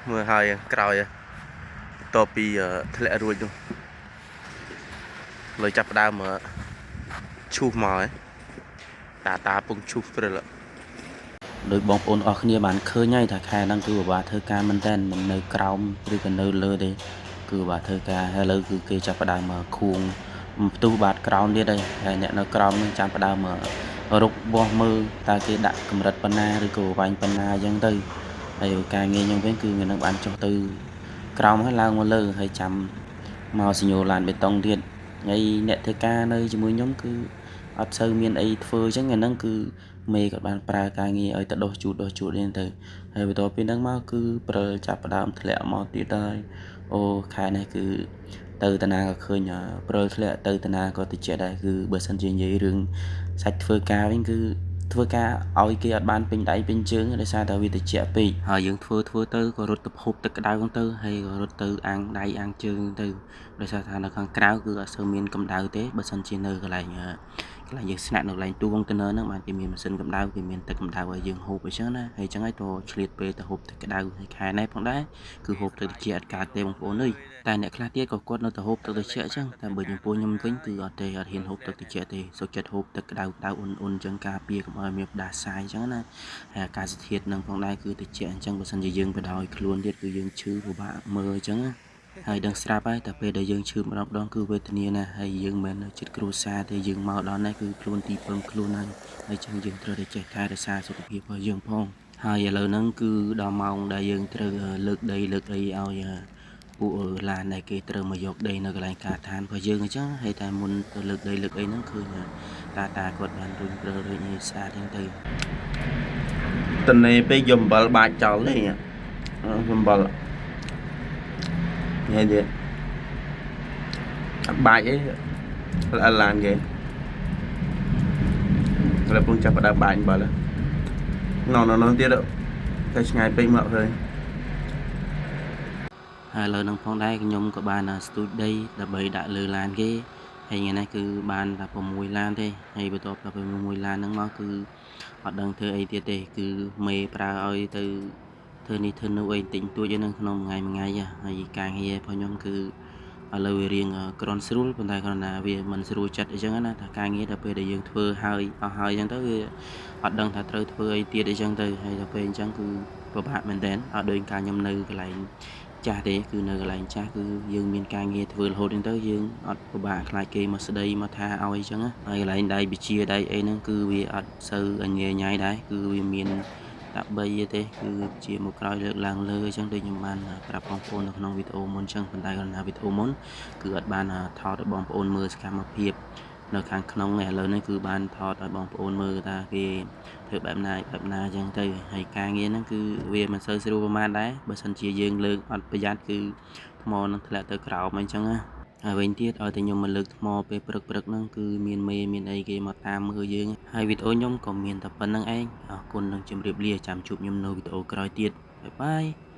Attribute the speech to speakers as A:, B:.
A: mưa hơi còi to pi thề lẹ ruồi luôn lời chập đao mà chu mỏi ta bung chu rồi là ដោយបងប្អូនអស់គ្នាបានឃើញហើយថាខែហ្នឹងគឺពិបាកធ្វើការមែនតើមិននៅក្រោមឬក៏នៅលើទេគឺពិបាកធ្វើការហើយឥឡូវគឺគេចាប់ផ្ដើមមកខួងផ្ទុះបាតក្រោមទៀតហើយអ្នកនៅក្រោមនឹងចាប់ផ្ដើមមករកបោះមើលតើគេដាក់កម្រិតប៉ុណ្ណាឬក៏វាញ់ប៉ុណ្ណាអញ្ចឹងទៅហើយការងារខ្ញុំវិញគឺនឹងបានចុះទៅក្រោមហើយឡើងមកលើហើយចាំមកសញ្ញូឡានបេតុងទៀតហើយអ្នកធ្វើការនៅជាមួយខ្ញុំគឺអត់សូវមានអីធ្វើអញ្ចឹងអាហ្នឹងគឺមេក៏បានប្រើការងារឲ្យទៅដោះជូតនេះទៅហើយបន្ទាប់ពីហ្នឹងមកគឺព្រិលចាប់ផ្ដើមធ្លាក់មកទៀតហើយអូខែនេះគឺទៅតាណាក៏ឃើញព្រិលធ្លាក់ទៅតាណាក៏តិចដែរគឺបើសិនជានិយាយរឿងសាច់ធ្វើការវិញគឺធ្វើការឲ្យគេអត់បានពេញដៃពេញជើងដោយសារតែវាតិចពេកហើយយើងធ្វើទៅក៏រត់ទៅភពទឹកក្តៅទៅហើយក៏រត់ទៅអាំងដៃអាំងជើងទៅដោយសារថានៅខាងក្រៅគឺអត់សូវមានកម្ដៅទេបើសិនជានៅកន្លែងយើងស្នាក់នៅកន្លែងទូកុងតឺន័រហ្នឹងបានគេមានម៉ាស៊ីនកម្ដៅគេមានទឹកកម្ដៅឲ្យយើងហូបអញ្ចឹងណាហើយអញ្ចឹងហើយទៅឆ្លៀតពេលទៅហូបទឹកក្ដៅហើយខែនេះផងដែរគឺហូបទឹកត្រជាក់អត់កើតទេបងប្អូនអើយតែអ្នកខ្លះទៀតក៏គាត់នៅទៅហូបទឹកត្រជាក់អញ្ចឹងតែបើចំពោះខ្ញុំវិញគឺអត់ទេអត់ហ៊ានហូបទឹកត្រជាក់ទេសុខចិត្តហូបទឹកក្ដៅអ៊ុនអញ្ចឹងការពារកុំឲ្យមានផ្ដាសាយអញ្ចឹងណាហើយអាកាសធាតុនឹងផងដែរគឺត្រជាក់អញ្ចឹងបើសិនជាយើងបដ ாய் ខ្លួនទៀតគឺយើងឈឺពិបាកមើលអញ្ចឹងណាហើយដឹងស្រាប់ហើយតែពេលដែលយើងឈឺម្ដងគឺវេទនាណាស់ហើយយើងមិននៅចិត្តគ្រួសារទេយើងមកដល់នេះគឺខ្លួនទីពឹងខ្លួនហើយចឹងយើងត្រូវតែចេះថែរក្សាសុខភាពរបស់យើងផងហើយឥឡូវហ្នឹងគឺដល់ម៉ោងដែលយើងត្រូវលើកដីលើកអីឲ្យពួកឡានដែលគេត្រូវមកយកដីនៅកន្លែងកាឋានរបស់យើងអញ្ចឹងហើយតែមុនទៅលើកដីលើកអីហ្នឹងឃើញតាគាត់បានរុញព្រើរួចនេះស្អាតហ្នឹងទៅតនេពេកយកអំបិលបាចចោលទេអំបិលnghe gì bài ấy là làm gì là cũng chắc phải đạp bài bảo là nó tiết đâu cái ngày pin mạo thôi hai lần nông phong đây nhung của bạn là studio đây là bầy đã lừa lan cái hay ngày nay cứ bạn là phòng mùi lan thế hay bữa top là phòng mùi lan nó cứ hoạt động thơ ấy tiết để cứ mê pra ơi từ thơ ní thơ nuôi ấy tính tôi cho nên không ngày hay càng nghe phong nhung cứ lời riêng còn sưu còn tại còn là vì mình sưu chặt ở chân á càng nghe đặc biệt để dương thưa hơi chân tới hoạt động thật thưa ấy tiết để chân từ hay đặc biệt chân cứ của bạn mình đến ở đôi ca nhâm nơi cái lại cha thế cứ nơi lại cha cứ dương miền càng nghe vừa hồi đến tới dương ở của bạn lại kê mà sau đây mà tha ao ấy chân á hay lại đây bị chia đây ấy nó cứ vì ở sơ anh nghe nhai đấy cứ vì miền đặc bây thế cứ chỉ một cái làng lơ chẳng đây nhưng mà gặp bóng phôn ở trong video muốn chẳng phần tay còn là video muốn cứ ở ban thọ được bóng phôn mưa sẽ một hiệp nó kháng nông này lớn này cứ ban thọ được bóng phôn mưa ta cái thử bạn này chẳng tay hay càng nghe nó cứ về mà sơ sơ man đấy bởi sân chia dương lương ở bây giờ cứ mò nó là tới khảo mình chẳng á bên tiết ở thì nhưng mà lực mò về bực nó cứ miền mê miền ấy cái mà tam mưa dương hai video nhóm còn miền tập phần năng anh con đang chìm điệp lia chạm chụp nhầm nâu video coi tiết bye bye